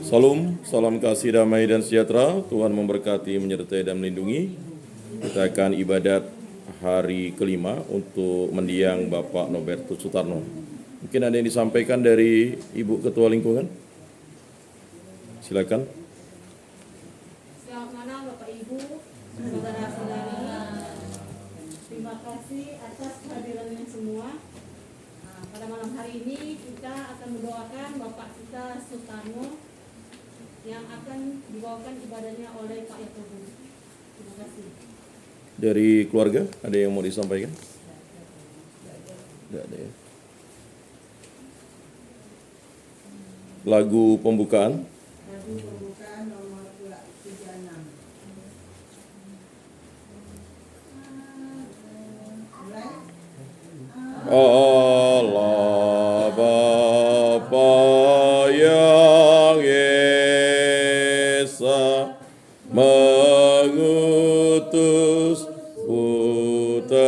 Salam, salam kasih damai dan sejahtera. Tuhan memberkati, menyertai dan melindungi. Kita akan ibadat hari kelima untuk mendiang Bapak Nobertus Sutarno. Mungkin ada yang disampaikan dari Ibu Ketua Lingkungan? Silakan. Selamat malam Bapak Ibu, saudara-saudari. Terima kasih atas kehadirannya semua. Pada malam hari ini kita akan mendoakan Bapak kita Sutarno yang akan dibawakan ibadahnya oleh Pak Yakobus. Terima kasih. Dari keluarga ada yang mau disampaikan? Tidak ada ya. Lagu pembukaan. Lagu pembukaan nomor 36. Mulai. Allah Bapa yang Esa mengutus putra-Mu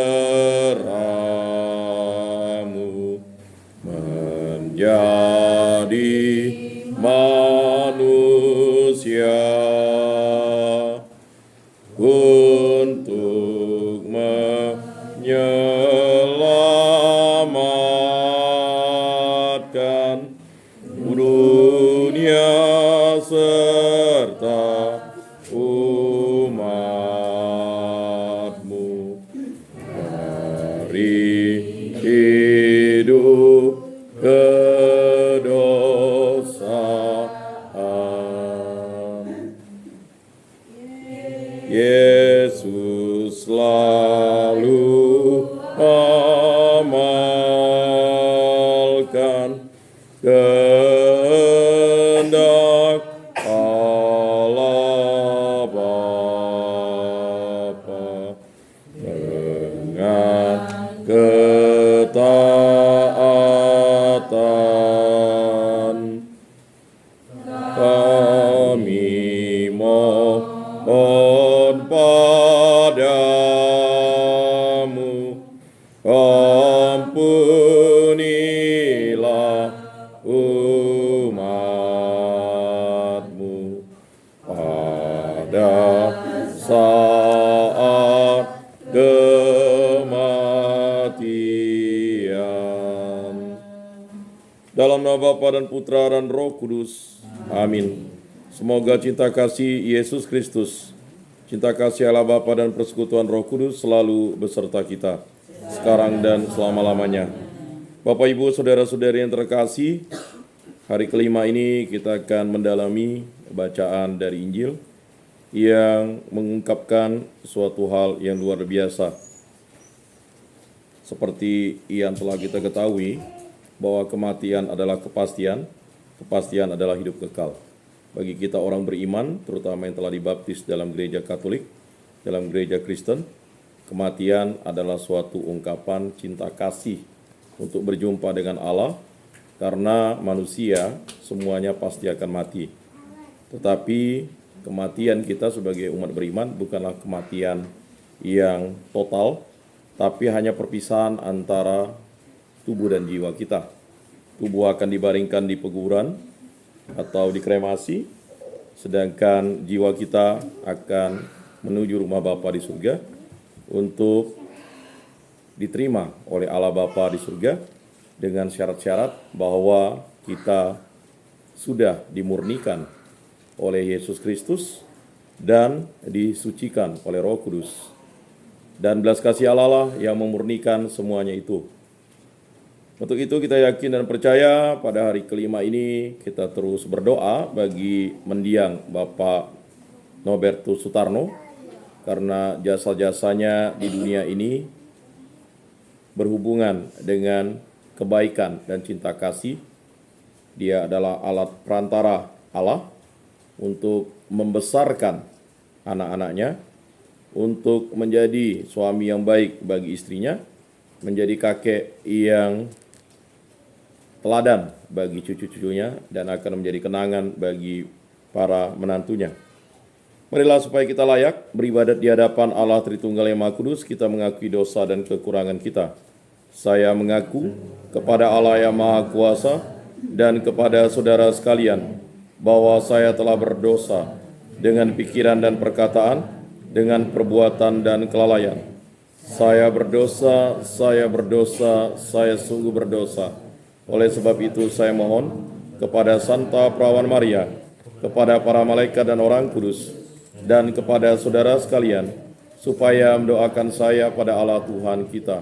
menjadi manusia untuk menyelamatkan dunia serta umat-Mu dari hidup kedosaan. Yesus selalu amalkan kehendak Allah Bapa dengan ketaatan. Kami mohon padamu, ampunilah umat-Mu pada saat kematian. Dalam nama Bapa dan Putra dan Roh Kudus. Amin. Semoga cinta kasih Yesus Kristus, cinta kasih Allah Bapa dan persekutuan Roh Kudus selalu beserta kita, sekarang dan selama-lamanya. Bapak, Ibu, Saudara-saudari yang terkasih, hari kelima ini kita akan mendalami bacaan dari Injil yang mengungkapkan suatu hal yang luar biasa. Seperti yang telah kita ketahui, bahwa kematian adalah kepastian, kepastian adalah hidup kekal. Bagi kita orang beriman, terutama yang telah dibaptis dalam gereja Katolik, dalam gereja Kristen, kematian adalah suatu ungkapan cinta kasih untuk berjumpa dengan Allah, karena manusia semuanya pasti akan mati. Tetapi kematian kita sebagai umat beriman bukanlah kematian yang total, tapi hanya perpisahan antara tubuh dan jiwa kita. Tubuh akan dibaringkan di pekuburan atau dikremasi, sedangkan jiwa kita akan menuju rumah Bapa di surga untuk diterima oleh Allah Bapa di surga dengan syarat-syarat bahwa kita sudah dimurnikan oleh Yesus Kristus dan disucikan oleh Roh Kudus. Dan belas kasih Allah lah yang memurnikan semuanya itu. Untuk itu kita yakin dan percaya pada hari kelima ini kita terus berdoa bagi mendiang Bapak Nobertus Sutarno, karena jasa-jasanya di dunia ini berhubungan dengan kebaikan dan cinta kasih. Dia adalah alat perantara Allah untuk membesarkan anak-anaknya, untuk menjadi suami yang baik bagi istrinya, menjadi kakek yang teladan bagi cucu-cucunya, dan akan menjadi kenangan bagi para menantunya. Marilah supaya kita layak beribadat di hadapan Allah Tritunggal yang Maha Kudus, kita mengakui dosa dan kekurangan kita. Saya mengaku kepada Allah yang Maha Kuasa dan kepada saudara sekalian bahwa saya telah berdosa dengan pikiran dan perkataan, dengan perbuatan dan kelalaian. Saya berdosa, saya sungguh berdosa. Oleh sebab itu saya mohon kepada Santa Perawan Maria, kepada para malaikat dan orang kudus, dan kepada saudara sekalian, supaya mendoakan saya pada Allah Tuhan kita.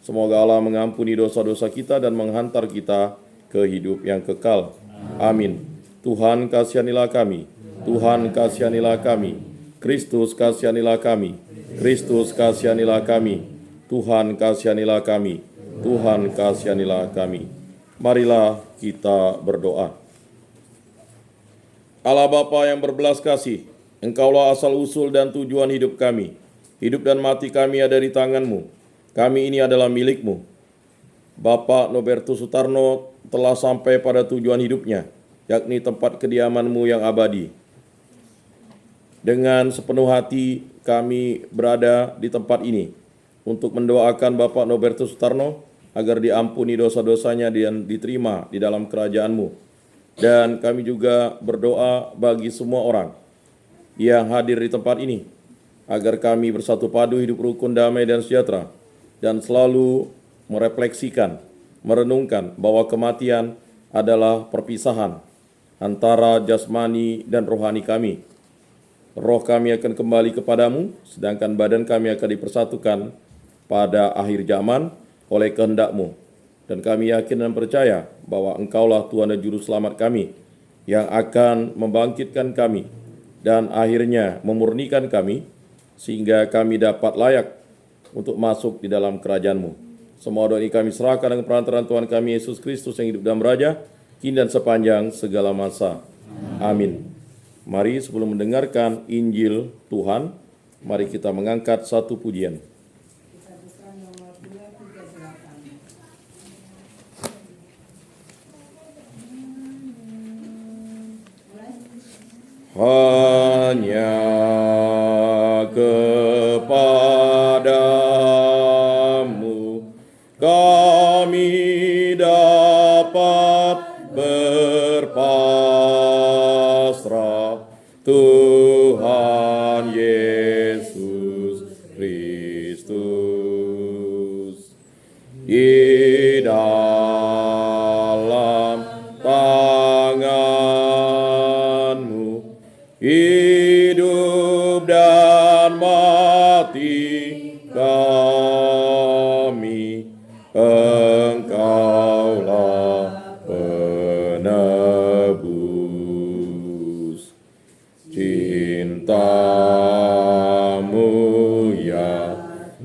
Semoga Allah mengampuni dosa-dosa kita dan menghantar kita ke hidup yang kekal. Amin. Tuhan kasihanilah kami, Tuhan kasihanilah kami, Kristus kasihanilah kami, Kristus kasihanilah kami, Tuhan kasihanilah kami, Tuhan kasihanilah kami. Marilah kita berdoa. Allah Bapa yang berbelas kasih, Engkaulah asal-usul dan tujuan hidup kami. Hidup dan mati kami ada di tangan-Mu. Kami ini adalah milik-Mu. Bapak Nobertus Sutarno telah sampai pada tujuan hidupnya, yakni tempat kediaman-Mu yang abadi. Dengan sepenuh hati kami berada di tempat ini untuk mendoakan Bapak Nobertus Sutarno agar diampuni dosa-dosanya dan diterima di dalam kerajaan-Mu. Dan kami juga berdoa bagi semua orang yang hadir di tempat ini, agar kami bersatu padu hidup rukun, damai, dan sejahtera, dan selalu merefleksikan, merenungkan bahwa kematian adalah perpisahan antara jasmani dan rohani kami. Roh kami akan kembali kepadamu, sedangkan badan kami akan dipersatukan pada akhir zaman oleh kehendak-Mu. Dan kami yakin dan percaya bahwa Engkaulah Tuhan dan Juru Selamat kami, yang akan membangkitkan kami dan akhirnya memurnikan kami, sehingga kami dapat layak untuk masuk di dalam kerajaan-Mu. Semua doa ini kami serahkan dengan perantaraan Tuhan kami Yesus Kristus yang hidup dan beraja, kini dan sepanjang segala masa. Amin. Mari sebelum mendengarkan Injil Tuhan, mari kita mengangkat satu pujian. Kita buka nomor 238. Hanya kepadamu kami dapat berpasrah, Tuhan Yesus Kristus. Di dalam tangan-Mu hidup dan mati kami, Engkaulah penebus. Cinta-Mu ya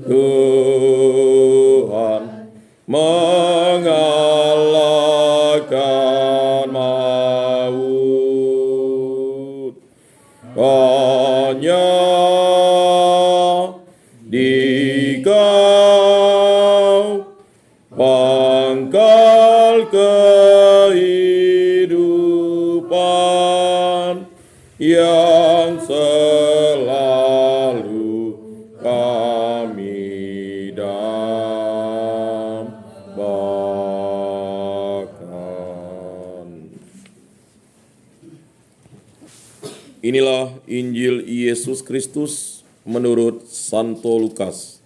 Tuhan mengalahkan maut. Hanya di Kau pangkal kehidupan yang selalu kami dambakan. Inilah Injil Yesus Kristus menurut Santo Lukas.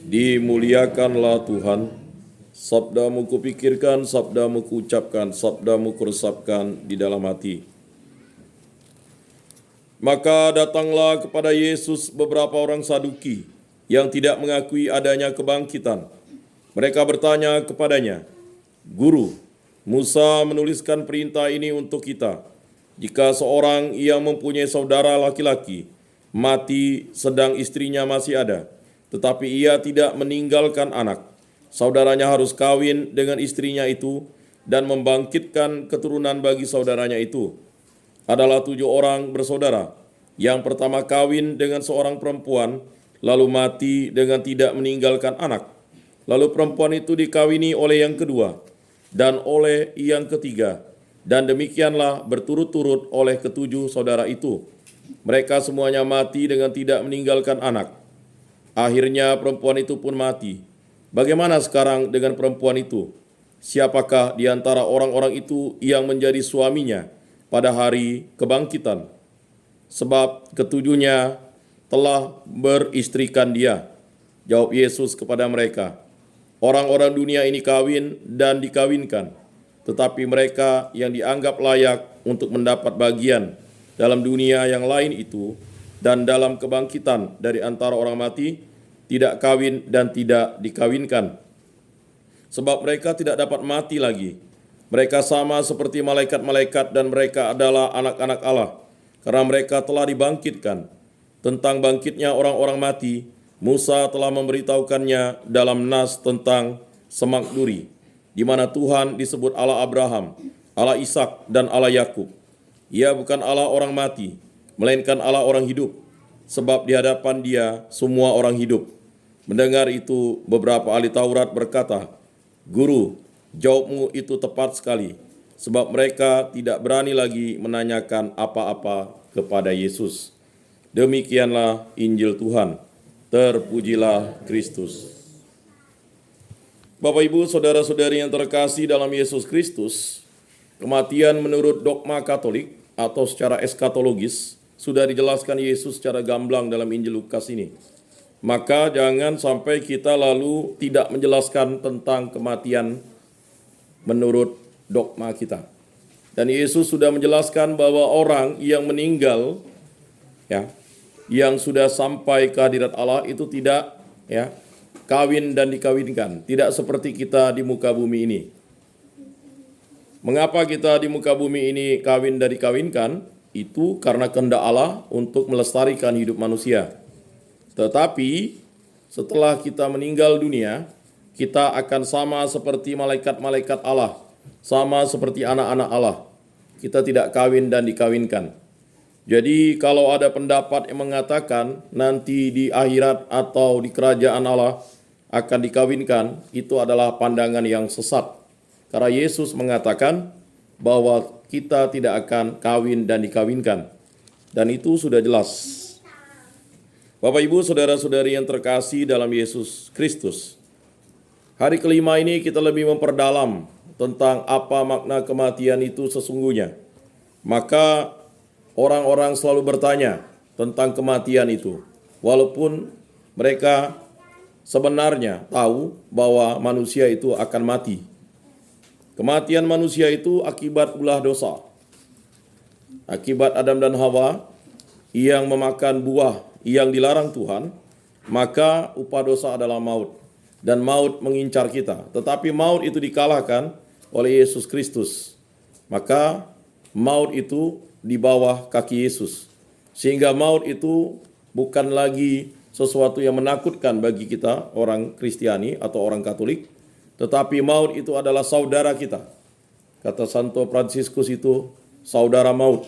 Dimuliakanlah Tuhan. Sabda-Mu kupikirkan, sabda-Mu kuucapkan, sabda-Mu kuresapkan di dalam hati. Maka datanglah kepada Yesus beberapa orang Saduki yang tidak mengakui adanya kebangkitan. Mereka bertanya kepadanya, "Guru, Musa menuliskan perintah ini untuk kita. Jika seorang yang mempunyai saudara laki-laki mati sedang istrinya masih ada, tetapi ia tidak meninggalkan anak, saudaranya harus kawin dengan istrinya itu dan membangkitkan keturunan bagi saudaranya itu. Adalah 7 orang bersaudara. Yang pertama kawin dengan seorang perempuan, lalu mati dengan tidak meninggalkan anak. Lalu perempuan itu dikawini oleh yang kedua, dan oleh yang ketiga. Dan demikianlah berturut-turut oleh ke-7 saudara itu. Mereka semuanya mati dengan tidak meninggalkan anak. Akhirnya perempuan itu pun mati. Bagaimana sekarang dengan perempuan itu? Siapakah di antara orang-orang itu yang menjadi suaminya pada hari kebangkitan. Sebab ketujuhnya telah beristrikan dia. Jawab Yesus kepada mereka, orang-orang dunia ini kawin dan dikawinkan, tetapi mereka yang dianggap layak untuk mendapat bagian dalam dunia yang lain itu dan dalam kebangkitan dari antara orang mati, tidak kawin dan tidak dikawinkan. Sebab mereka tidak dapat mati lagi. Mereka sama seperti malaikat-malaikat dan mereka adalah anak-anak Allah, karena mereka telah dibangkitkan. Tentang bangkitnya orang-orang mati, Musa telah memberitahukannya dalam nas tentang semak duri, di mana Tuhan disebut Allah Abraham, Allah Ishak, dan Allah Yakub. Ia bukan Allah orang mati, melainkan Allah orang hidup, sebab di hadapan Dia semua orang hidup. Mendengar itu, beberapa ahli Taurat berkata, Guru, jawabmu itu tepat sekali, sebab mereka tidak berani lagi menanyakan apa-apa kepada Yesus. Demikianlah Injil Tuhan. Terpujilah Kristus. Bapak, Ibu, saudara-saudari yang terkasih dalam Yesus Kristus, kematian menurut dogma Katolik atau secara eskatologis sudah dijelaskan Yesus secara gamblang dalam Injil Lukas ini. Maka jangan sampai kita lalu tidak menjelaskan tentang kematian menurut dogma kita. Dan Yesus sudah menjelaskan bahwa orang yang meninggal, yang sudah sampai ke hadirat Allah itu tidak kawin dan dikawinkan, tidak seperti kita di muka bumi ini. Mengapa kita di muka bumi ini kawin dan dikawinkan? Itu karena kehendak Allah untuk melestarikan hidup manusia. Tetapi setelah kita meninggal dunia, kita akan sama seperti malaikat-malaikat Allah, sama seperti anak-anak Allah. Kita tidak kawin dan dikawinkan. Jadi kalau ada pendapat yang mengatakan nanti di akhirat atau di kerajaan Allah akan dikawinkan, itu adalah pandangan yang sesat. Karena Yesus mengatakan bahwa kita tidak akan kawin dan dikawinkan. Dan itu sudah jelas. Bapak, Ibu, saudara-saudari yang terkasih dalam Yesus Kristus, hari kelima ini kita lebih memperdalam tentang apa makna kematian itu sesungguhnya. Maka orang-orang selalu bertanya tentang kematian itu, walaupun mereka sebenarnya tahu bahwa manusia itu akan mati. Kematian manusia itu akibat ulah dosa. Akibat Adam dan Hawa yang memakan buah yang dilarang Tuhan, maka upah dosa adalah maut. Dan maut mengincar kita. Tetapi maut itu dikalahkan oleh Yesus Kristus. Maka maut itu di bawah kaki Yesus. Sehingga maut itu bukan lagi sesuatu yang menakutkan bagi kita, orang Kristiani atau orang Katolik. Tetapi maut itu adalah saudara kita. Kata Santo Fransiskus itu saudara maut.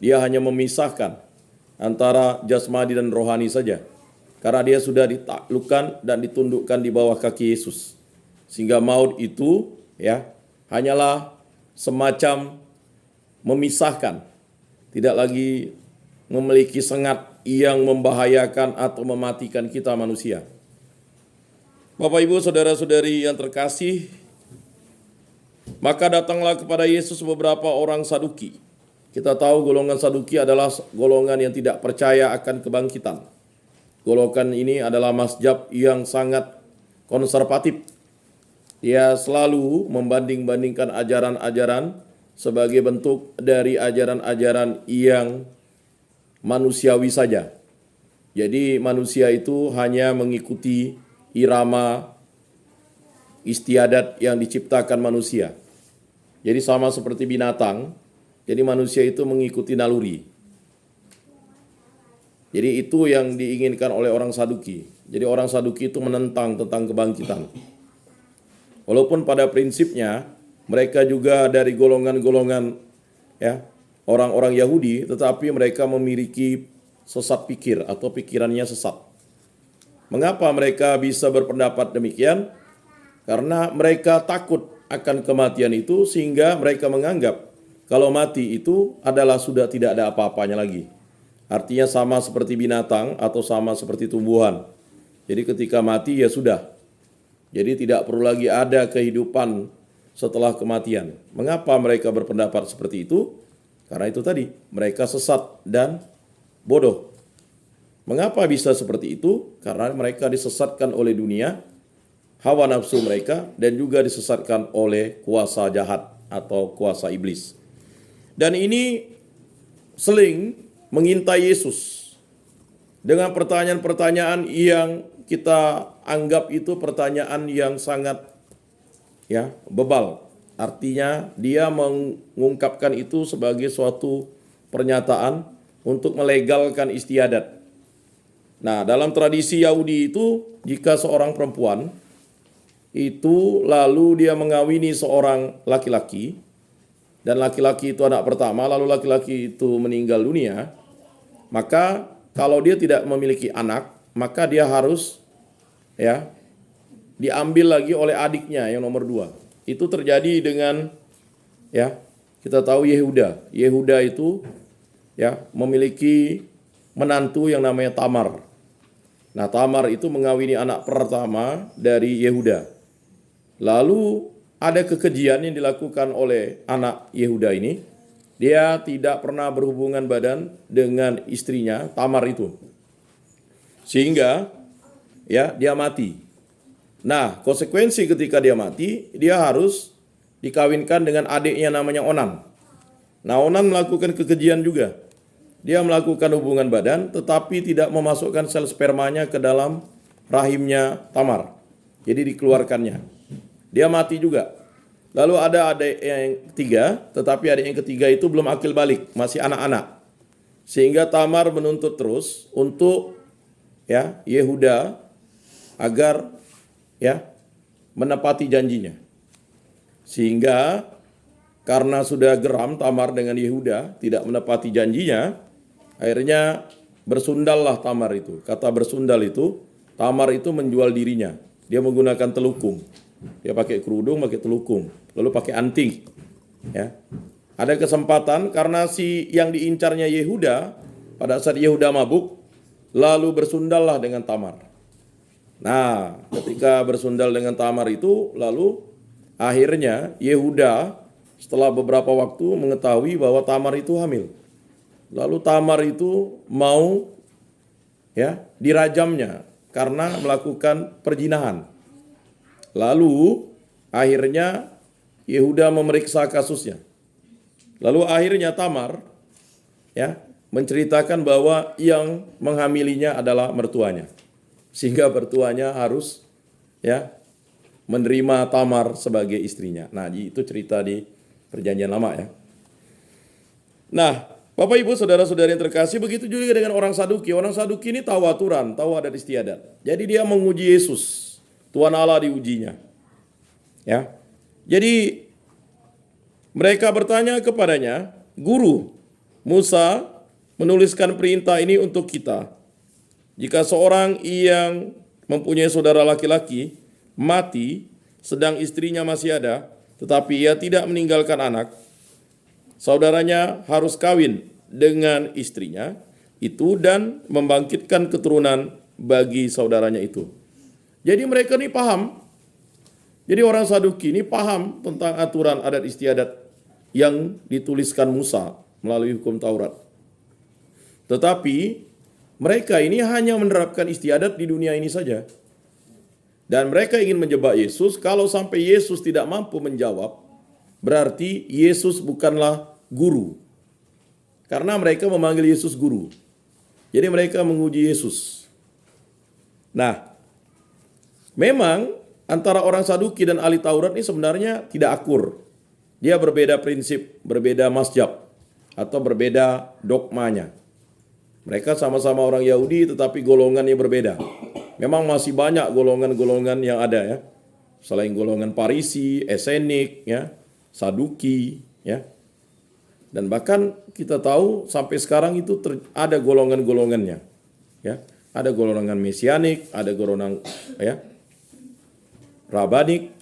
Dia hanya memisahkan antara jasmani dan rohani saja. Karena dia sudah ditaklukkan dan ditundukkan di bawah kaki Yesus. Sehingga maut itu hanyalah semacam memisahkan. Tidak lagi memiliki sengat yang membahayakan atau mematikan kita manusia. Bapak, Ibu, saudara-saudari yang terkasih, maka datanglah kepada Yesus beberapa orang Saduki. Kita tahu golongan Saduki adalah golongan yang tidak percaya akan kebangkitan. Golongan ini adalah mazhab yang sangat konservatif. Dia selalu membanding-bandingkan ajaran-ajaran sebagai bentuk dari ajaran-ajaran yang manusiawi saja. Jadi manusia itu hanya mengikuti irama istiadat yang diciptakan manusia. Jadi sama seperti binatang. Jadi manusia itu mengikuti naluri. Jadi itu yang diinginkan oleh orang Saduki. Jadi orang Saduki itu menentang tentang kebangkitan. Walaupun pada prinsipnya mereka juga dari golongan-golongan orang-orang Yahudi, tetapi mereka memiliki sesat pikir atau pikirannya sesat. Mengapa mereka bisa berpendapat demikian? Karena mereka takut akan kematian itu sehingga mereka menganggap kalau mati itu adalah sudah tidak ada apa-apanya lagi. Artinya sama seperti binatang atau sama seperti tumbuhan. Jadi ketika mati ya sudah. Jadi tidak perlu lagi ada kehidupan setelah kematian. Mengapa mereka berpendapat seperti itu? Karena itu tadi, mereka sesat dan bodoh. Mengapa bisa seperti itu? Karena mereka disesatkan oleh dunia, hawa nafsu mereka, dan juga disesatkan oleh kuasa jahat atau kuasa iblis. Dan ini seling mengintai Yesus dengan pertanyaan-pertanyaan yang kita anggap itu pertanyaan yang sangat bebal. Artinya dia mengungkapkan itu sebagai suatu pernyataan untuk melegalkan istiadat. Nah, dalam tradisi Yahudi itu, jika seorang perempuan itu lalu dia mengawini seorang laki-laki, dan laki-laki itu anak pertama, lalu laki-laki itu meninggal dunia, maka kalau dia tidak memiliki anak, maka dia harus diambil lagi oleh adiknya yang nomor 2. Itu terjadi dengan kita tahu Yehuda. Yehuda itu memiliki menantu yang namanya Tamar. Nah, Tamar itu mengawini anak pertama dari Yehuda. Lalu ada kekejian yang dilakukan oleh anak Yehuda ini. Dia tidak pernah berhubungan badan dengan istrinya Tamar itu. Sehingga dia mati. Nah, konsekuensi ketika dia mati, dia harus dikawinkan dengan adiknya namanya Onan. Nah, Onan melakukan kekejian juga. Dia melakukan hubungan badan, tetapi tidak memasukkan sel spermanya ke dalam rahimnya Tamar. Jadi dikeluarkannya. Dia mati juga. Lalu ada adik yang ketiga, tetapi adik yang ketiga itu belum akil balik, masih anak-anak. Sehingga Tamar menuntut terus untuk Yehuda agar menepati janjinya. Sehingga karena sudah geram Tamar dengan Yehuda tidak menepati janjinya, akhirnya bersundallah Tamar itu. Kata bersundal itu, Tamar itu menjual dirinya. Dia menggunakan telukung. Dia pakai kerudung, pakai telukung, lalu pakai anting. Ada kesempatan karena si yang diincarnya Yehuda, pada saat Yehuda mabuk, lalu bersundallah dengan Tamar. Nah, ketika bersundal dengan Tamar itu, lalu akhirnya Yehuda setelah beberapa waktu mengetahui bahwa Tamar itu hamil. Lalu Tamar itu mau dirajamnya karena melakukan perzinahan. Lalu akhirnya Yehuda memeriksa kasusnya. Lalu akhirnya Tamar menceritakan bahwa yang menghamilinya adalah mertuanya. Sehingga mertuanya harus menerima Tamar sebagai istrinya. Nah, itu cerita di Perjanjian Lama ya. Nah, Bapak Ibu saudara-saudari yang terkasih, begitu juga dengan orang Saduki. Orang Saduki ini tahu aturan, tahu adat istiadat. Jadi dia menguji Yesus. Tuhan Allah diujinya. Jadi mereka bertanya kepadanya, "Guru, Musa menuliskan perintah ini untuk kita. Jika seorang yang mempunyai saudara laki-laki mati sedang istrinya masih ada, tetapi ia tidak meninggalkan anak, saudaranya harus kawin dengan istrinya itu dan membangkitkan keturunan bagi saudaranya itu." Jadi mereka ini paham. Jadi orang Saduki ini paham tentang aturan adat istiadat yang dituliskan Musa melalui hukum Taurat. Tetapi mereka ini hanya menerapkan istiadat di dunia ini saja. Dan mereka ingin menjebak Yesus. Kalau sampai Yesus tidak mampu menjawab, berarti Yesus bukanlah guru. Karena mereka memanggil Yesus guru. Jadi mereka menguji Yesus. Nah, memang antara orang Saduki dan ahli Taurat ini sebenarnya tidak akur. Dia berbeda prinsip, berbeda mazhab, atau berbeda dogmanya. Mereka sama-sama orang Yahudi tetapi golongannya berbeda. Memang masih banyak golongan-golongan yang ada ya. Selain golongan Parisi, Esenik, Saduki, Dan bahkan kita tahu sampai sekarang itu ada golongan-golongannya. Ada golongan Mesianik, ada golongan Rabanik,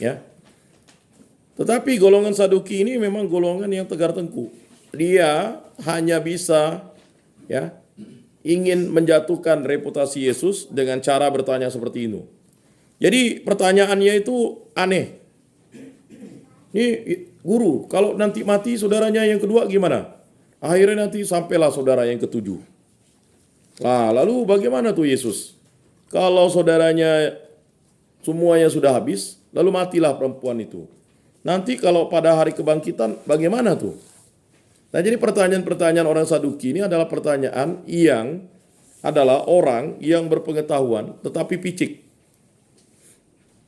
Tetapi golongan Saduki ini memang golongan yang tegar tengkuk. Dia hanya bisa ingin menjatuhkan reputasi Yesus dengan cara bertanya seperti itu. Jadi pertanyaannya itu aneh. Ini guru, kalau nanti mati saudaranya yang kedua gimana? Akhirnya nanti sampailah saudara yang ketujuh. Nah, lalu bagaimana tuh Yesus? Kalau saudaranya semuanya sudah habis, lalu matilah perempuan itu. Nanti kalau pada hari kebangkitan, bagaimana tuh? Nah, jadi pertanyaan-pertanyaan orang Saduki ini adalah pertanyaan yang adalah orang yang berpengetahuan tetapi picik.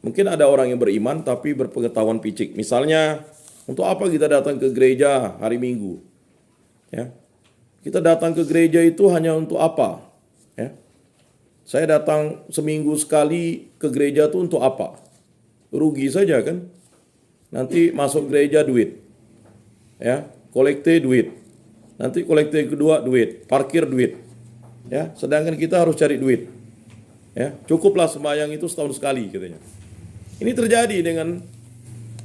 Mungkin ada orang yang beriman tapi berpengetahuan picik. Misalnya, untuk apa kita datang ke gereja hari Minggu? Ya. Kita datang ke gereja itu hanya untuk apa? Ya. Saya datang seminggu sekali ke gereja itu untuk apa? Rugi saja kan? Nanti masuk gereja duit. Ya, kolekte duit. Nanti kolekte kedua duit, parkir duit. Ya, sedangkan kita harus cari duit. Ya, cukuplah sembahyang itu setahun sekali katanya. Ini terjadi dengan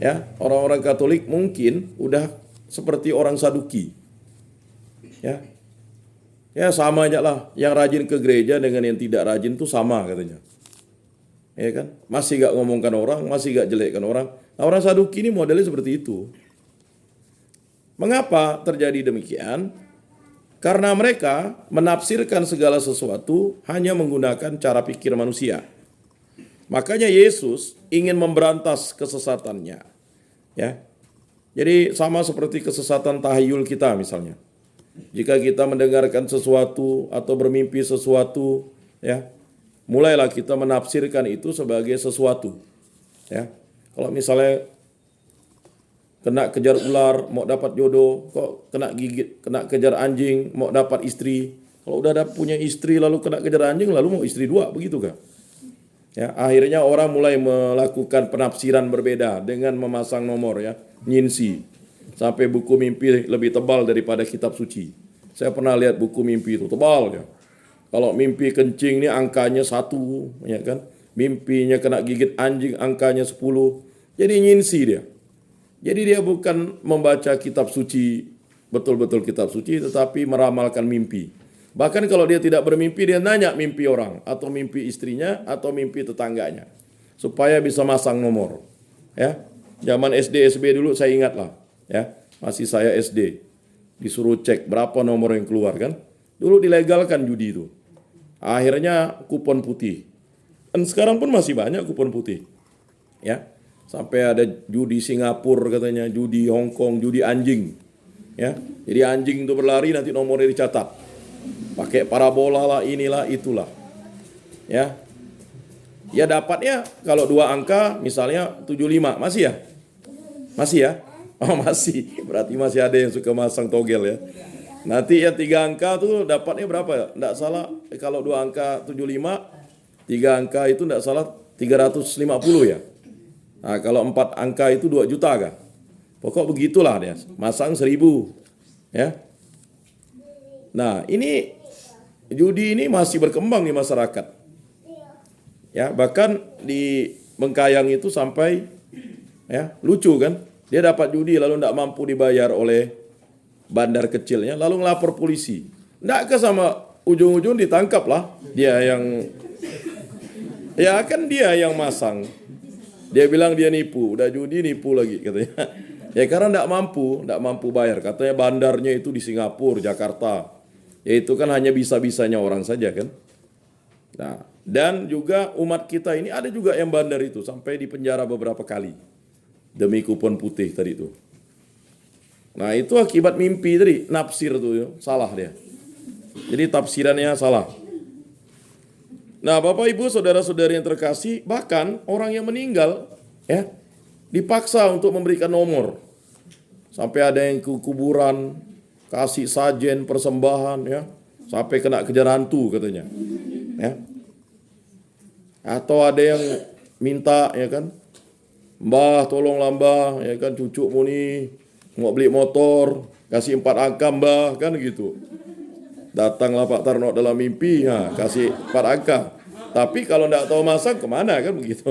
ya, orang-orang Katolik mungkin udah seperti orang Saduki. Ya. Ya sama aja lah, yang rajin ke gereja dengan yang tidak rajin itu sama katanya. Ya kan? Masih gak ngomongkan orang, masih gak jelekkan orang. Nah, orang Saduki ini modelnya seperti itu. Mengapa terjadi demikian? Karena mereka menafsirkan segala sesuatu hanya menggunakan cara pikir manusia. Makanya Yesus ingin memberantas kesesatannya. Ya. Jadi sama seperti kesesatan tahayul kita misalnya. Jika kita mendengarkan sesuatu atau bermimpi sesuatu, ya, mulailah kita menafsirkan itu sebagai sesuatu. Ya. Kalau misalnya kena kejar ular, mau dapat jodoh, kok kena gigit, kena kejar anjing, mau dapat istri. Kalau udah punya istri lalu kena kejar anjing, lalu mau istri dua, begitu kan? Ya, akhirnya orang mulai melakukan penafsiran berbeda dengan memasang nomor, ya, nyinsi. Sampai buku mimpi lebih tebal daripada kitab suci. Saya pernah lihat buku mimpi itu tebal ya. Kalau mimpi kencing ini angkanya 1, ya kan? Mimpinya kena gigit anjing angkanya 10. Jadi nyinsi dia. Jadi dia bukan membaca kitab suci, betul-betul kitab suci, tetapi meramalkan mimpi. Bahkan kalau dia tidak bermimpi, dia nanya mimpi orang, atau mimpi istrinya, atau mimpi tetangganya. Supaya bisa masang nomor. Ya, zaman SD, SB dulu saya ingat lah. Ya, masih saya SD. Disuruh cek berapa nomor yang keluar kan. Dulu dilegalkan judi itu. Akhirnya kupon putih. Dan sekarang pun masih banyak kupon putih. Ya. Sampai ada judi Singapura katanya, judi Hong Kong, judi anjing. Ya. Jadi anjing itu berlari nanti nomornya dicatat. Pakai parabola lah, inilah, itulah. Ya. Ya dapatnya kalau 2 angka misalnya 75, masih ya? Masih ya? Oh masih, berarti masih ada yang suka masang togel ya. Nanti ya 3 angka tuh dapatnya berapa ya? Nggak salah, kalau 2 angka 75, 3 angka itu nggak salah 350 ya. Nah kalau 4 angka itu 2 juta kah? Pokok begitulah dia, masang 1000 ya. Nah ini judi ini masih berkembang di masyarakat. Ya bahkan di Bengkayang itu sampai ya lucu kan. Dia dapat judi lalu tidak mampu dibayar oleh bandar kecilnya, lalu ngelapor polisi. Tidak ke sama ujung-ujung ditangkap lah. Dia yang, ya kan dia yang masang. Dia bilang dia nipu, udah judi nipu lagi katanya. Ya karena tidak mampu bayar. Katanya bandarnya itu di Singapura, Jakarta. Ya itu kan hanya bisa-bisanya orang saja kan. Nah, dan juga umat kita ini ada juga yang bandar itu sampai di penjara beberapa kali. Demi kupon putih tadi itu. Nah itu akibat mimpi tadi, nafsir tuh salah dia. Jadi tafsirannya salah. Nah Bapak Ibu saudara-saudari yang terkasih, bahkan orang yang meninggal ya dipaksa untuk memberikan nomor. Sampai ada yang ke kuburan, kasih sajen, persembahan ya, sampai kena kejar hantu katanya. Ya. Atau ada yang minta ya kan, Mbah tolonglah Mbah, ya kan cucumu nih mau beli motor, kasih 4 angka Mbah, kan gitu. Datanglah Pak Tarno dalam mimpi, ya, kasih 4 angka. Tapi kalau tidak tahu masang kemana kan begitu.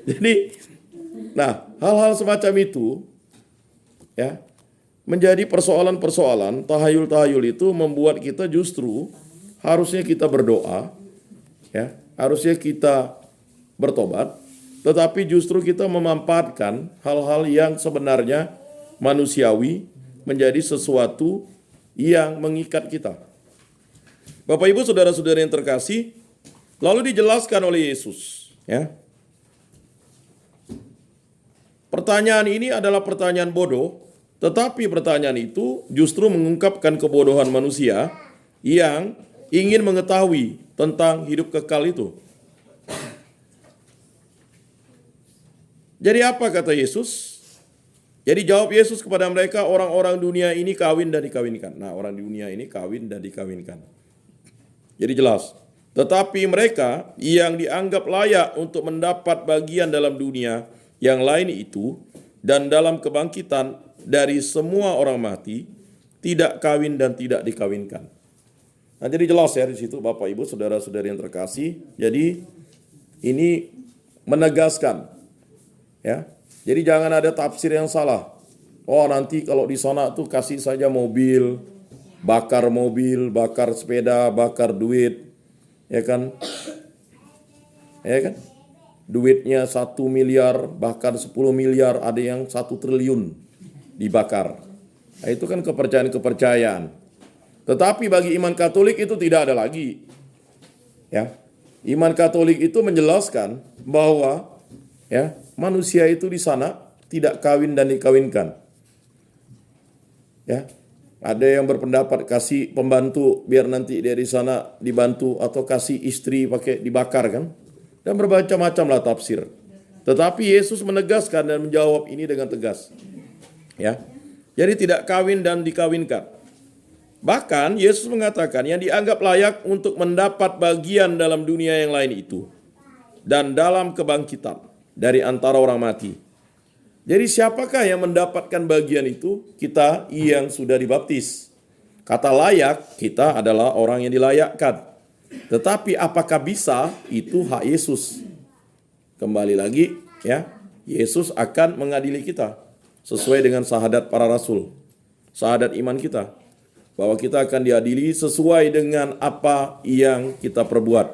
Jadi, nah hal-hal semacam itu, ya menjadi persoalan-persoalan tahayul-tahayul itu membuat kita justru harusnya kita berdoa, ya harusnya kita bertobat. Tetapi justru kita memanfaatkan hal-hal yang sebenarnya manusiawi, menjadi sesuatu yang mengikat kita. Bapak Ibu saudara-saudara yang terkasih, lalu dijelaskan oleh Yesus, ya. Pertanyaan ini adalah pertanyaan bodoh, tetapi pertanyaan itu justru mengungkapkan kebodohan manusia yang ingin mengetahui tentang hidup kekal itu. Jadi apa kata Yesus? Jadi jawab Yesus kepada mereka, orang-orang dunia ini kawin dan dikawinkan. Nah, orang di dunia ini kawin dan dikawinkan. Jadi jelas. Tetapi mereka yang dianggap layak untuk mendapat bagian dalam dunia yang lain itu dan dalam kebangkitan dari semua orang mati tidak kawin dan tidak dikawinkan. Nah, jadi jelas ya di situ Bapak Ibu saudara-saudari yang terkasih. Jadi ini menegaskan, ya. Jadi jangan ada tafsir yang salah. Oh, nanti kalau di sana tuh kasih saja mobil, bakar sepeda, bakar duit, ya kan? Ya kan? Duitnya 1 miliar, bahkan 10 miliar, ada yang 1 triliun dibakar. Nah, itu kan kepercayaan-kepercayaan. Tetapi bagi iman Katolik itu tidak ada lagi. Ya. Iman Katolik itu menjelaskan bahwa ya, manusia itu di sana tidak kawin dan dikawinkan. Ya. Ada yang berpendapat kasih pembantu biar nanti dia di sana dibantu, atau kasih istri pakai dibakar kan? Dan bermacam-macam lah tafsir. Tetapi Yesus menegaskan dan menjawab ini dengan tegas. Ya. Jadi tidak kawin dan dikawinkan. Bahkan Yesus mengatakan yang dianggap layak untuk mendapat bagian dalam dunia yang lain itu dan dalam kebangkitan dari antara orang mati. Jadi siapakah yang mendapatkan bagian itu? Kita yang sudah dibaptis. Kata layak, kita adalah orang yang dilayakkan. Tetapi apakah bisa? Itu hak Yesus. Kembali lagi, ya, Yesus akan mengadili kita sesuai dengan syahadat para rasul, syahadat iman kita, bahwa kita akan diadili sesuai dengan apa yang kita perbuat.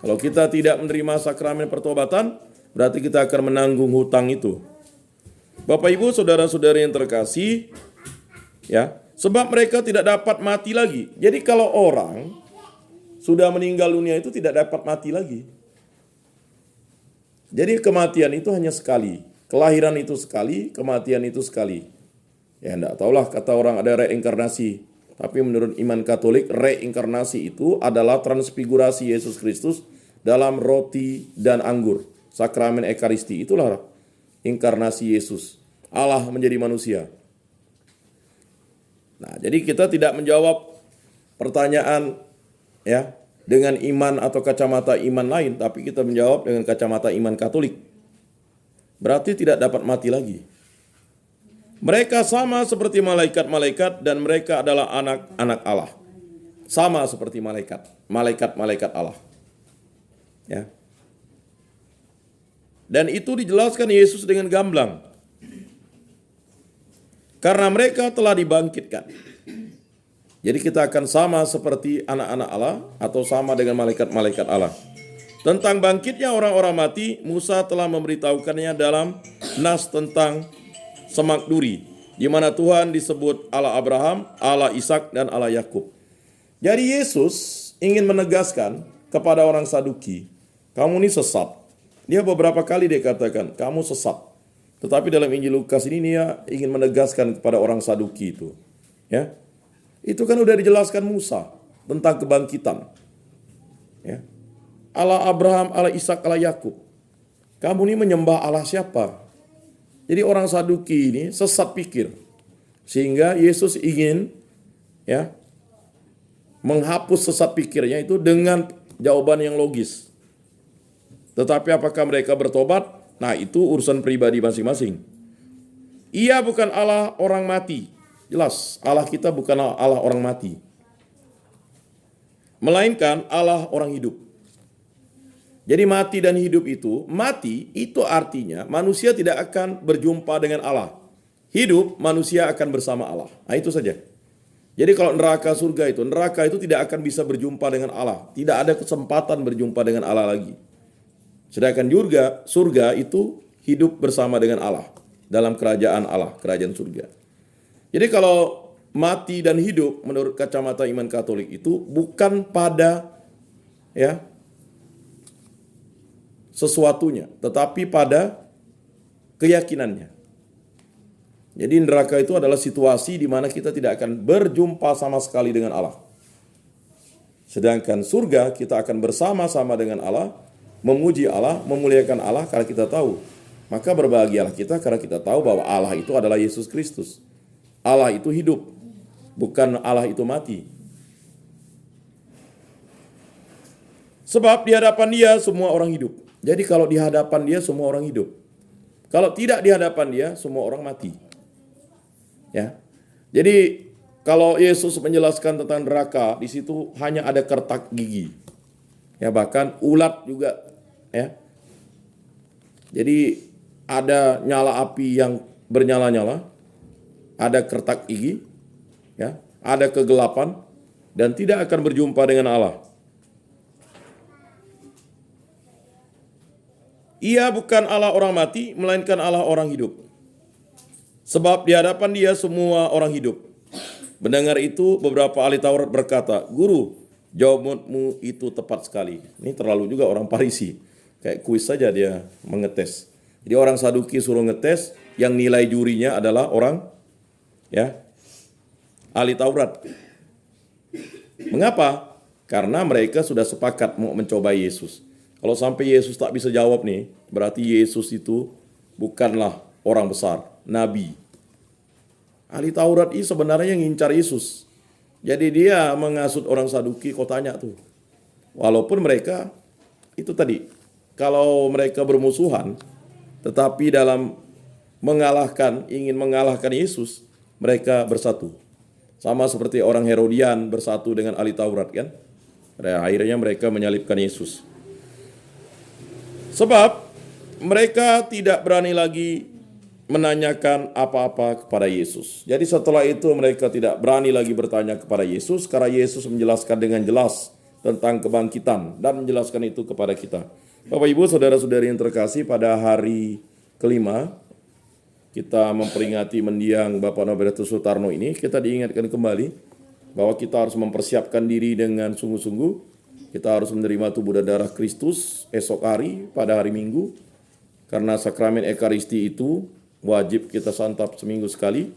Kalau kita tidak menerima sakramen pertobatan, berarti kita akan menanggung hutang itu. Bapak Ibu saudara-saudari yang terkasih, ya, sebab mereka tidak dapat mati lagi. Jadi kalau orang sudah meninggal dunia itu tidak dapat mati lagi. Jadi kematian itu hanya sekali. Kelahiran itu sekali, kematian itu sekali. Ya enggak tahulah kata orang ada reinkarnasi. Tapi menurut iman Katolik, reinkarnasi itu adalah transfigurasi Yesus Kristus dalam roti dan anggur. Sakramen Ekaristi, itulah inkarnasi Yesus. Allah menjadi manusia. Nah, jadi kita tidak menjawab pertanyaan ya dengan iman atau kacamata iman lain, tapi kita menjawab dengan kacamata iman Katolik. Berarti tidak dapat mati lagi. Mereka sama seperti malaikat-malaikat dan mereka adalah anak-anak Allah. Sama seperti malaikat-malaikat Allah. Ya. Dan itu dijelaskan Yesus dengan gamblang. Karena mereka telah dibangkitkan. Jadi kita akan sama seperti anak-anak Allah atau sama dengan malaikat-malaikat Allah. Tentang bangkitnya orang-orang mati, Musa telah memberitahukannya dalam nas tentang Semak Duri, di mana Tuhan disebut Allah Abraham, Allah Ishak, dan Allah Yakub. Jadi Yesus ingin menegaskan kepada orang Saduki, kamu ini sesat. Dia beberapa kali dia katakan, kamu sesat. Tetapi dalam Injil Lukas ini dia ingin menegaskan kepada orang Saduki itu. Ya, itu kan udah dijelaskan Musa tentang kebangkitan. Ya. Allah Abraham, Allah Ishak, Allah Yakub. Kamu ini menyembah Allah siapa? Jadi orang Saduki ini sesat pikir. Sehingga Yesus ingin ya menghapus sesat pikirnya itu dengan jawaban yang logis. Tetapi apakah mereka bertobat? Nah, itu urusan pribadi masing-masing. Ia bukan Allah orang mati. Jelas, Allah kita bukan Allah orang mati. Melainkan Allah orang hidup. Jadi mati dan hidup itu, mati itu artinya manusia tidak akan berjumpa dengan Allah. Hidup, manusia akan bersama Allah. Nah, itu saja. Jadi kalau neraka itu tidak akan bisa berjumpa dengan Allah. Tidak ada kesempatan berjumpa dengan Allah lagi. Sedangkan surga itu hidup bersama dengan Allah. Dalam kerajaan Allah, kerajaan surga. Jadi kalau mati dan hidup menurut kacamata iman Katolik itu bukan pada ya sesuatunya, tetapi pada keyakinannya. Jadi neraka itu adalah situasi di mana kita tidak akan berjumpa sama sekali dengan Allah. Sedangkan surga kita akan bersama-sama dengan Allah, memuji Allah, memuliakan Allah karena kita tahu. Maka berbahagialah kita karena kita tahu bahwa Allah itu adalah Yesus Kristus. Allah itu hidup, bukan Allah itu mati. Sebab di hadapan Dia semua orang hidup. Jadi kalau di hadapan Dia semua orang hidup. Kalau tidak di hadapan Dia semua orang mati. Ya. Jadi kalau Yesus menjelaskan tentang neraka, di situ hanya ada kertak gigi. Ya, bahkan ulat juga ya. Jadi ada nyala api yang bernyala-nyala, ada kertak gigi, ya, ada kegelapan dan tidak akan berjumpa dengan Allah. Ia bukan Allah orang mati, melainkan Allah orang hidup. Sebab di hadapan Dia semua orang hidup. Mendengar itu, beberapa ahli Taurat berkata, "Guru, jawabanmu itu tepat sekali." Ini terlalu juga orang Farisi. Kayak kuis saja dia mengetes. Jadi orang Saduki suruh ngetes, yang nilai jurinya adalah orang ya ahli Taurat. Mengapa? Karena mereka sudah sepakat mau mencoba Yesus. Kalau sampai Yesus tak bisa jawab nih, berarti Yesus itu bukanlah orang besar, nabi. Ahli Taurat ini sebenarnya ngincar Yesus. Jadi dia mengasut orang Saduki, kau tanya tuh. Walaupun mereka, itu tadi, kalau mereka bermusuhan, tetapi dalam ingin mengalahkan Yesus, mereka bersatu. Sama seperti orang Herodian bersatu dengan ahli Taurat kan. Akhirnya mereka menyalibkan Yesus. Sebab mereka tidak berani lagi menanyakan apa-apa kepada Yesus. Jadi setelah itu mereka tidak berani lagi bertanya kepada Yesus karena Yesus menjelaskan dengan jelas tentang kebangkitan dan menjelaskan itu kepada kita. Bapak Ibu, saudara-saudari yang terkasih, pada hari kelima kita memperingati mendiang Bapak Nobertus Sutarno ini, kita diingatkan kembali bahwa kita harus mempersiapkan diri dengan sungguh-sungguh. Kita harus menerima tubuh dan darah Kristus esok hari pada hari Minggu. Karena sakramen Ekaristi itu wajib kita santap seminggu sekali.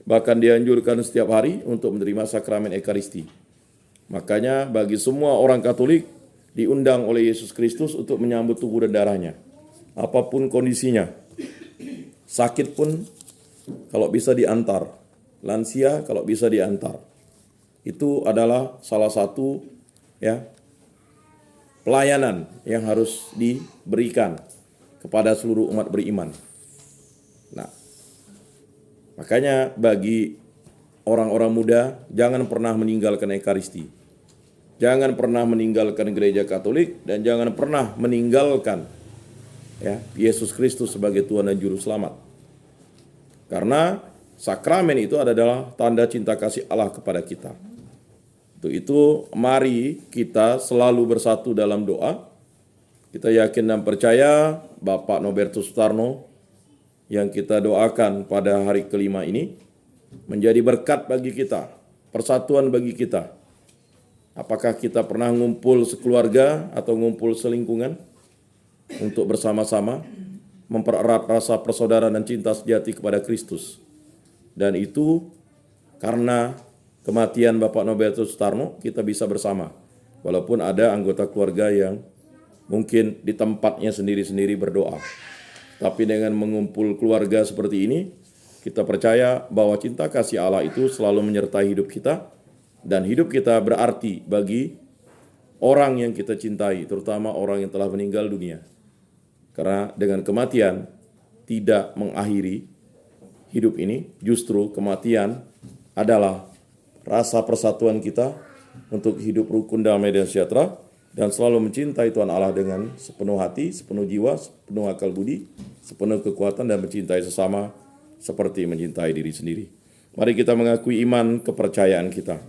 Bahkan dianjurkan setiap hari untuk menerima sakramen Ekaristi. Makanya bagi semua orang Katolik diundang oleh Yesus Kristus untuk menyambut tubuh dan darahnya. Apapun kondisinya. Sakit pun kalau bisa diantar. Lansia kalau bisa diantar. Itu adalah salah satu pelayanan yang harus diberikan kepada seluruh umat beriman. Nah, makanya bagi orang-orang muda, jangan pernah meninggalkan Ekaristi. Jangan pernah meninggalkan gereja Katolik dan jangan pernah meninggalkan Yesus Kristus sebagai Tuhan dan Juru Selamat. Karena sakramen itu adalah tanda cinta kasih Allah kepada kita. Untuk itu mari kita selalu bersatu dalam doa. Kita yakin dan percaya Bapak Nobertus Sutarno yang kita doakan pada hari kelima ini menjadi berkat bagi kita, persatuan bagi kita. Apakah kita pernah ngumpul sekeluarga atau ngumpul selingkungan untuk bersama-sama mempererat rasa persaudaraan dan cinta sejati kepada Kristus. Dan itu karena kematian Bapak Nobertus Sutarno, kita bisa bersama. Walaupun ada anggota keluarga yang mungkin di tempatnya sendiri-sendiri berdoa. Tapi dengan mengumpul keluarga seperti ini, kita percaya bahwa cinta kasih Allah itu selalu menyertai hidup kita. Dan hidup kita berarti bagi orang yang kita cintai, terutama orang yang telah meninggal dunia. Karena dengan kematian tidak mengakhiri hidup ini, justru kematian adalah rasa persatuan kita untuk hidup rukun damai dan sejahtera dan selalu mencintai Tuhan Allah dengan sepenuh hati, sepenuh jiwa, sepenuh akal budi, sepenuh kekuatan dan mencintai sesama seperti mencintai diri sendiri. Mari kita mengakui iman kepercayaan kita.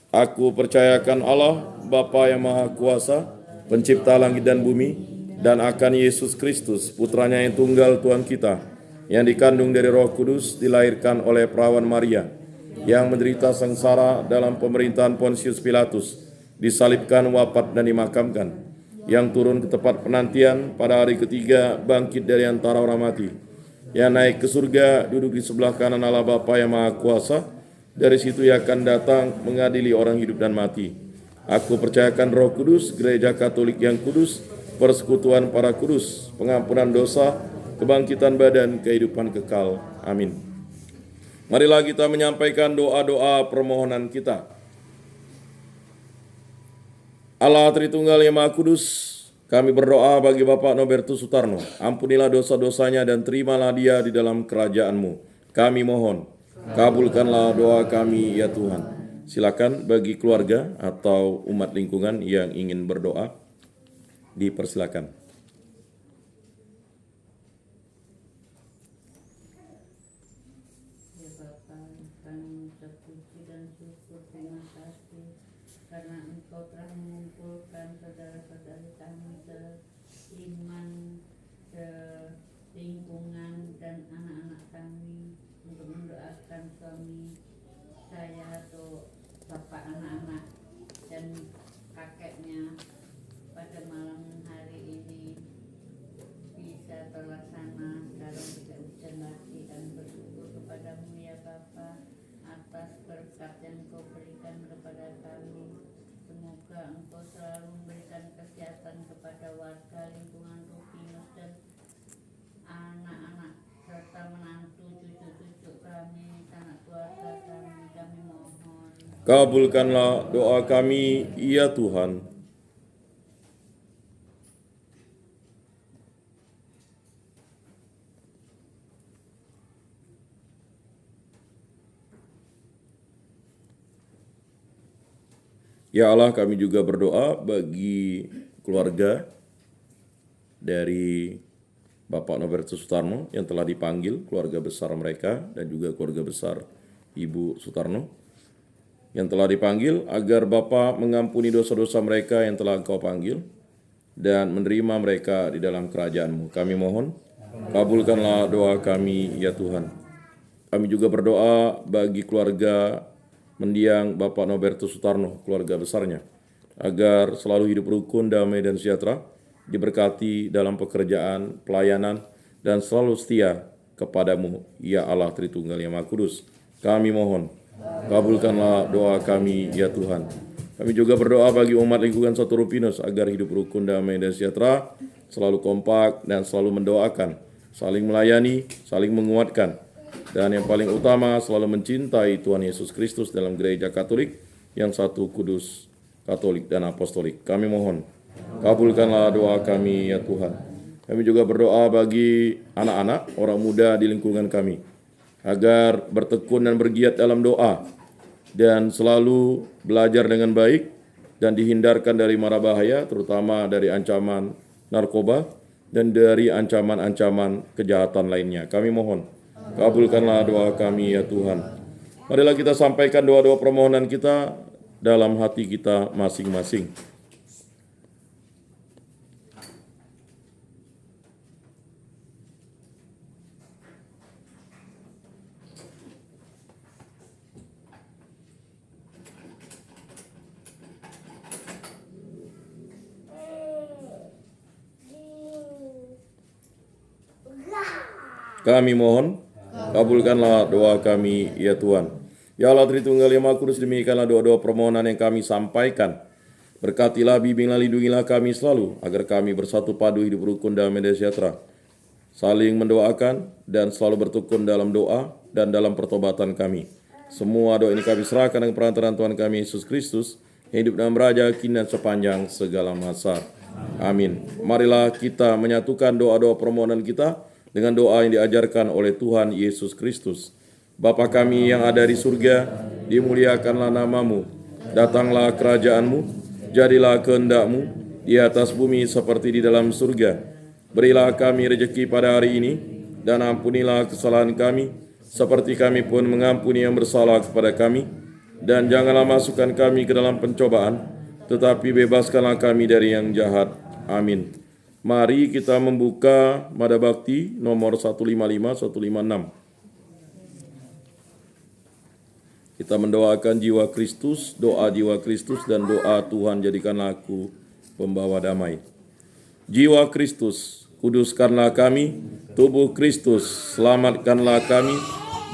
Aku percayakan Allah, Bapa yang Maha Kuasa, pencipta langit dan bumi, dan akan Yesus Kristus, putranya yang tunggal Tuhan kita, yang dikandung dari Roh Kudus, dilahirkan oleh perawan Maria, yang menderita sengsara dalam pemerintahan Pontius Pilatus, disalibkan, wafat, dan dimakamkan, yang turun ke tempat penantian pada hari ketiga, bangkit dari antara orang mati, yang naik ke surga, duduk di sebelah kanan Allah Bapa yang Maha Kuasa. Dari situ ia akan datang mengadili orang hidup dan mati. Aku percayakan Roh Kudus, Gereja Katolik yang kudus, persekutuan para kudus, pengampunan dosa, kebangkitan badan, kehidupan kekal. Amin. Marilah kita menyampaikan doa-doa permohonan kita. Allah Tritunggal yang Maha Kudus, kami berdoa bagi Bapak Nobertus Sutarno. Ampunilah dosa-dosanya dan terimalah dia di dalam kerajaan-Mu. Kami mohon, kabulkanlah doa kami ya Tuhan. Silakan bagi keluarga atau umat lingkungan yang ingin berdoa, dipersilakan. Ya Bapa, kami ucap puji dan syukur, terima kasih karena Engkau telah mengumpulkan saudara-saudari kami seiman, selingkungan, dan anak-anak kami untuk mendoakan suami saya atau bapak anak-anak dan kakeknya pada malam hari ini bisa terlaksana sekarang tidak hujan lagi, dan bersyukur kepadamu ya Bapa atas berkat yang Kau berikan kepada kami. Semoga Engkau selalu memberikan kesehatan kepada warga lingkungan Rupinus dan anak-anak serta menantu cucu-cucu kami, sanak keluarga kami mohon. Kabulkanlah doa kami ya Tuhan. Ya Allah, kami juga berdoa bagi keluarga dari Bapak Nobertus Sutarno yang telah dipanggil, keluarga besar mereka, dan juga keluarga besar Ibu Sutarno yang telah dipanggil, agar Bapak mengampuni dosa-dosa mereka yang telah Engkau panggil dan menerima mereka di dalam kerajaan-Mu. Kami mohon, kabulkanlah doa kami ya Tuhan. Kami juga berdoa bagi keluarga mendiang Bapak Nobertus Sutarno, keluarga besarnya, agar selalu hidup rukun, damai, dan sejahtera, diberkati dalam pekerjaan, pelayanan, dan selalu setia kepadamu, ya Allah Tritunggal yang Maha Kudus. Kami mohon, kabulkanlah doa kami, ya Tuhan. Kami juga berdoa bagi umat lingkungan Satu Rupinus, agar hidup rukun, damai, dan sejahtera, selalu kompak, dan selalu mendoakan, saling melayani, saling menguatkan, dan yang paling utama selalu mencintai Tuhan Yesus Kristus dalam Gereja Katolik yang satu, kudus, Katolik, dan Apostolik. Kami mohon, kabulkanlah doa kami ya Tuhan. Kami juga berdoa bagi anak-anak, orang muda di lingkungan kami, agar bertekun dan bergiat dalam doa, dan selalu belajar dengan baik, dan dihindarkan dari mara bahaya, terutama dari ancaman narkoba, dan dari ancaman-ancaman kejahatan lainnya. Kami mohon, kabulkanlah doa kami ya Tuhan. Marilah kita sampaikan doa-doa permohonan kita dalam hati kita masing-masing. Kami mohon, kabulkanlah doa kami ya Tuhan. Ya Allah Tritunggal yang Maha Kudus, demikianlah doa-doa permohonan yang kami sampaikan. Berkatilah, bimbinglah, lindungilah kami selalu, agar kami bersatu padu hidup rukun, damai, dan sejahtera, saling mendoakan dan selalu bertekun dalam doa dan dalam pertobatan kami. Semua doa ini kami serahkan dengan perantaraan Tuhan kami Yesus Kristus, yang hidup dan beraja kini dan sepanjang segala masa. Amin. Marilah kita menyatukan doa-doa permohonan kita dengan doa yang diajarkan oleh Tuhan Yesus Kristus. Bapa kami yang ada di surga, dimuliakanlah namamu, datanglah kerajaan-Mu, jadilah kehendak-Mu di atas bumi seperti di dalam surga. Berilah kami rejeki pada hari ini, dan ampunilah kesalahan kami, seperti kami pun mengampuni yang bersalah kepada kami. Dan janganlah masukkan kami ke dalam pencobaan, tetapi bebaskanlah kami dari yang jahat. Amin. Mari kita membuka Mada Bakti nomor 155-156. Kita mendoakan jiwa Kristus, doa jiwa Kristus, dan doa Tuhan jadikanlah aku pembawa damai. Jiwa Kristus, kuduskanlah kami. Tubuh Kristus, selamatkanlah kami.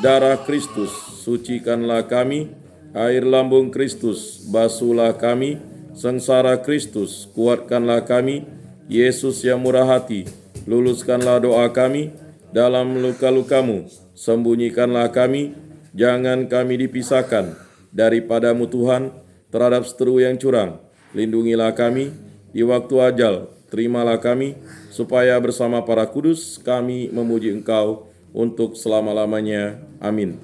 Darah Kristus, sucikanlah kami. Air lambung Kristus, basuhlah kami. Sengsara Kristus, kuatkanlah kami. Yesus yang murah hati, luluskanlah doa kami. Dalam luka-lukamu, sembunyikanlah kami. Jangan kami dipisahkan daripadamu Tuhan terhadap seteru yang curang. Lindungilah kami di waktu ajal, terimalah kami, supaya bersama para kudus kami memuji Engkau untuk selama-lamanya. Amin.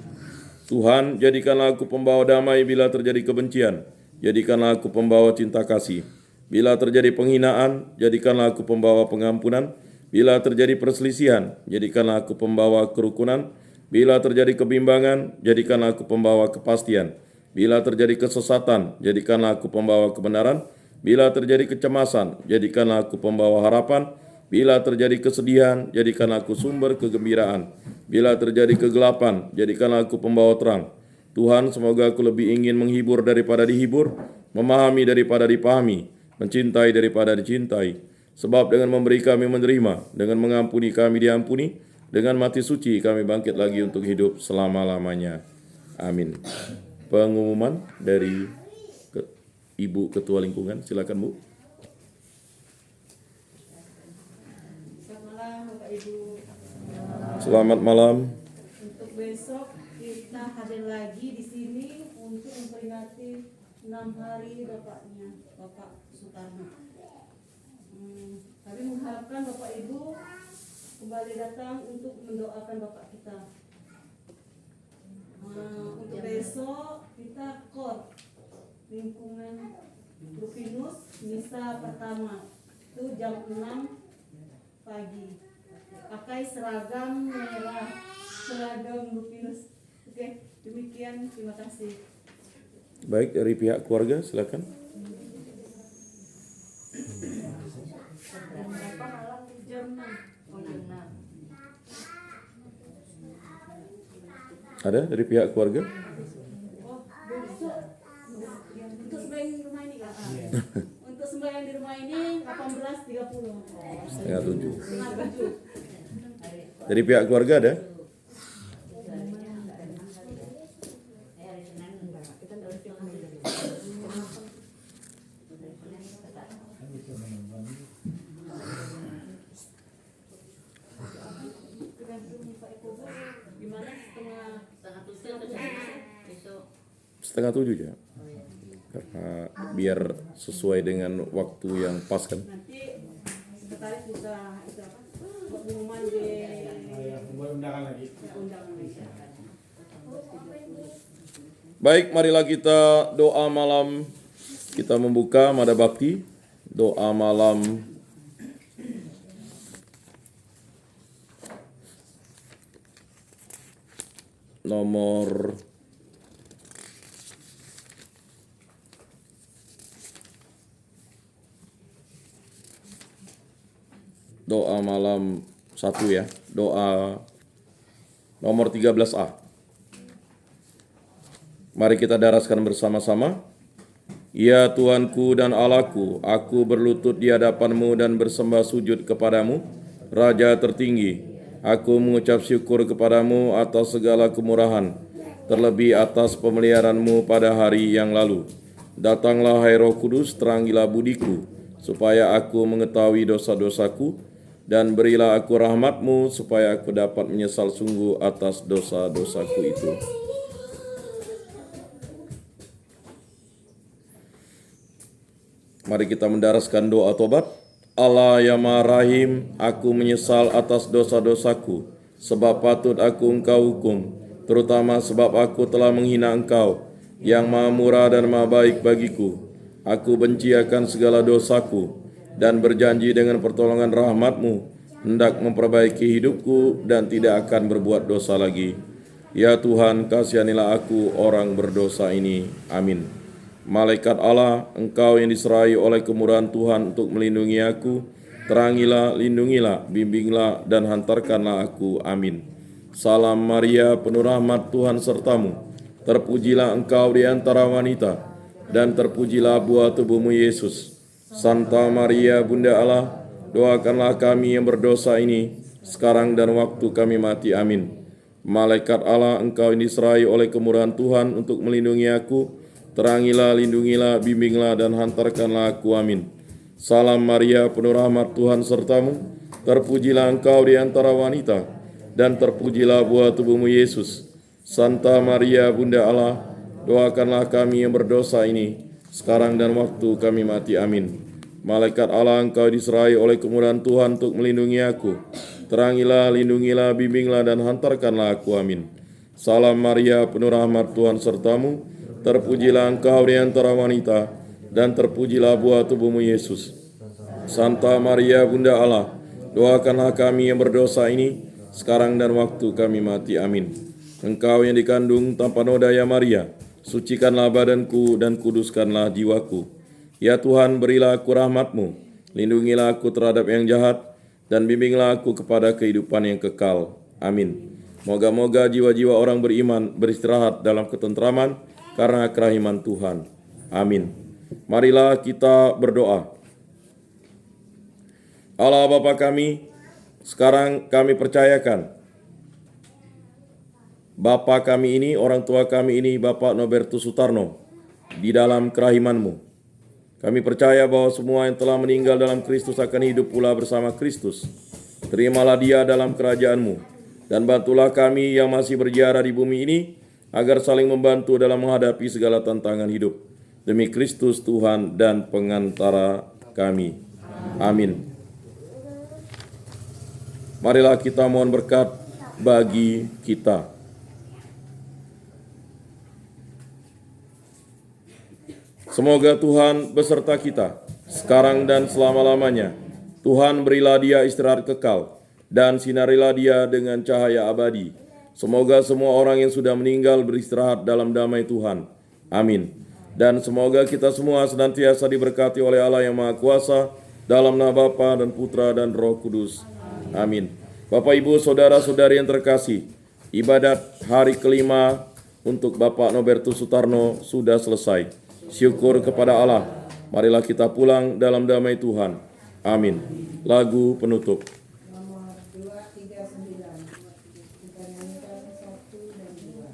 Tuhan, jadikanlah aku pembawa damai bila terjadi kebencian. Jadikanlah aku pembawa cinta kasih. Bila terjadi penghinaan, jadikanlah aku pembawa pengampunan. Bila terjadi perselisihan, jadikanlah aku pembawa kerukunan. Bila terjadi kebimbangan, jadikanlah aku pembawa kepastian. Bila terjadi kesesatan, jadikanlah aku pembawa kebenaran. Bila terjadi kecemasan, jadikanlah aku pembawa harapan. Bila terjadi kesedihan, jadikanlah aku sumber kegembiraan. Bila terjadi kegelapan, jadikanlah aku pembawa terang. Tuhan, semoga aku lebih ingin menghibur daripada dihibur, memahami daripada dipahami, mencintai daripada dicintai. Sebab dengan memberi kami menerima, dengan mengampuni kami diampuni, dengan mati suci kami bangkit lagi untuk hidup selama-lamanya. Amin. Pengumuman dari Ibu Ketua Lingkungan, silakan Bu. Selamat malam Bapak Ibu. Selamat malam. Untuk besok kita hadir lagi di sini untuk memperingati 6 hari bapaknya, Bapak Soekarno. Kami mengharapkan Bapak Ibu kembali datang untuk mendoakan Bapak kita. Untuk besok kita KOR lingkungan Rupinus misa pertama itu jam 6 pagi. Pakai seragam merah, seragam Rupinus. Oke, demikian, terima kasih. Baik, dari pihak keluarga silakan. Jam 6. Ada dari pihak keluarga? Oh, besok untuk sembahyang di rumah ini Kak. Untuk sembahyang di rumah ini 18.30. Setengah 7. Setengah 7. Dari pihak keluarga ada? Gimana Setengah 7 ya. Karena biar sesuai dengan waktu yang pas kan. nanti sekretaris bisa itu apa? Buat pengumuman di Undangan lagi. undangan. Baik, marilah kita doa malam. Kita membuka Mada Bakti. Doa malam nomor doa malam 1 ya. Doa nomor 13A. Mari kita daraskan bersama-sama. Ya Tuanku dan Allahku, aku berlutut di hadapan-Mu dan bersembah sujud kepadamu, Raja tertinggi. Aku mengucap syukur kepadamu atas segala kemurahan, terlebih atas pemeliharaan-Mu pada hari yang lalu. Datanglah hai Roh Kudus, terangilah budiku, supaya aku mengetahui dosa-dosaku, dan berilah aku rahmat-Mu, supaya aku dapat menyesal sungguh atas dosa-dosaku itu. Mari kita mendaraskan doa tobat. Allah yang Maha Rahim, aku menyesal atas dosa-dosaku, sebab patut aku Engkau hukum, terutama sebab aku telah menghina Engkau, yang Maha Murah dan Maha Baik bagiku. Aku benci akan segala dosaku, dan berjanji dengan pertolongan rahmat-Mu, hendak memperbaiki hidupku dan tidak akan berbuat dosa lagi. Ya Tuhan, kasihanilah aku orang berdosa ini. Amin. Malaikat Allah, Engkau yang diserahi oleh kemurahan Tuhan untuk melindungi aku, terangilah, lindungilah, bimbinglah, dan hantarkanlah aku. Amin. Salam Maria, penuh rahmat Tuhan sertamu. terpujilah Engkau di antara wanita, dan terpujilah buah tubuhmu Yesus. Santa Maria Bunda Allah, doakanlah kami yang berdosa ini, sekarang dan waktu kami mati. Amin. Malaikat Allah, Engkau yang diserai oleh kemurahan Tuhan untuk melindungi aku, terangilah, lindungilah, bimbinglah, dan hantarkanlah aku. Amin. Salam Maria, penuh rahmat, Tuhan sertamu, terpujilah Engkau di antara wanita, dan terpujilah buah tubuhmu Yesus. Santa Maria Bunda Allah, doakanlah kami yang berdosa ini, sekarang dan waktu kami mati. Amin. Malaikat Allah, Engkau diserai oleh kemurahan Tuhan untuk melindungi aku, terangilah, lindungilah, bimbinglah, dan hantarkanlah aku. Amin. Salam Maria, penuh rahmat, Tuhan sertamu, terpujilah Engkau di antara wanita, dan terpujilah buah tubuhmu Yesus. Santa Maria Bunda Allah, doakanlah kami yang berdosa ini, sekarang dan waktu kami mati. Amin. Engkau yang dikandung tanpa noda ya Maria, sucikanlah badanku dan kuduskanlah jiwaku. Ya Tuhan, berilah aku rahmat-Mu, lindungilah aku terhadap yang jahat, dan bimbinglah aku kepada kehidupan yang kekal. Amin. Moga-moga jiwa-jiwa orang beriman beristirahat dalam ketentraman karena kerahiman Tuhan. Amin. Marilah kita berdoa. Allah Bapa kami, sekarang kami percayakan Bapa kami ini, orang tua kami ini, Bapak Nobertus Sutarno, di dalam kerahiman-Mu. Kami percaya bahwa semua yang telah meninggal dalam Kristus akan hidup pula bersama Kristus. Terimalah dia dalam kerajaan-Mu, dan bantulah kami yang masih berziarah di bumi ini, agar saling membantu dalam menghadapi segala tantangan hidup. Demi Kristus Tuhan dan pengantara kami. Amin. Marilah kita mohon berkat bagi kita. Semoga Tuhan beserta kita, sekarang dan selama-lamanya. Tuhan berilah dia istirahat kekal, dan sinarilah dia dengan cahaya abadi. Semoga semua orang yang sudah meninggal beristirahat dalam damai Tuhan. Amin. Dan semoga kita semua senantiasa diberkati oleh Allah yang Maha Kuasa, dalam nama Bapa dan Putra dan Roh Kudus. Amin. Bapak, Ibu, Saudara-saudari yang terkasih, ibadat hari kelima untuk Bapak Nobertus Sutarno sudah selesai. Syukur kepada Allah. Marilah kita pulang dalam damai Tuhan. Amin. Lagu penutup. Nomor 239. Kita nyanyikan 1 dan 2.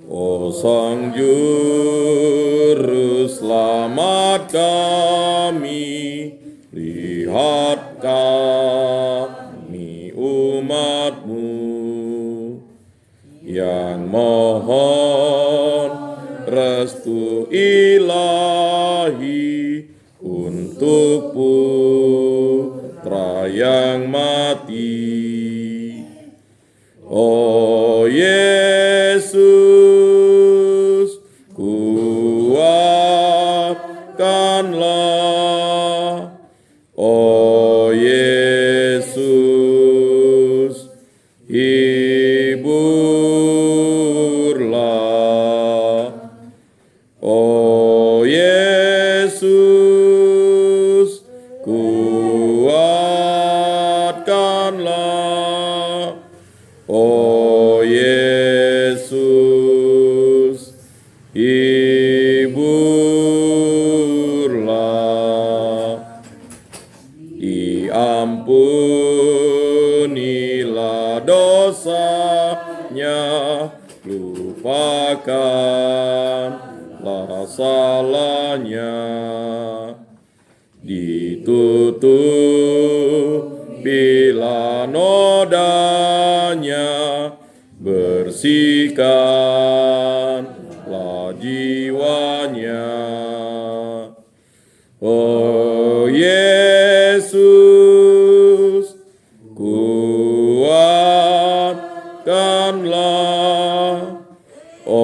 O Sang Juru Selamat kami, lihat kami umat-Mu, yang mohon restu ilahi untuk putra yang mati. O Yesus, kuatkanlah. O Yesus, hiburlah. O Yesus, kuatkanlah. O Yesus, hiburlah. Diampunilah dosanya, lupakanlah salahnya, ditutupilah nodanya, bersihkanlah jiwanya. O Yesus, kuatkanlah. O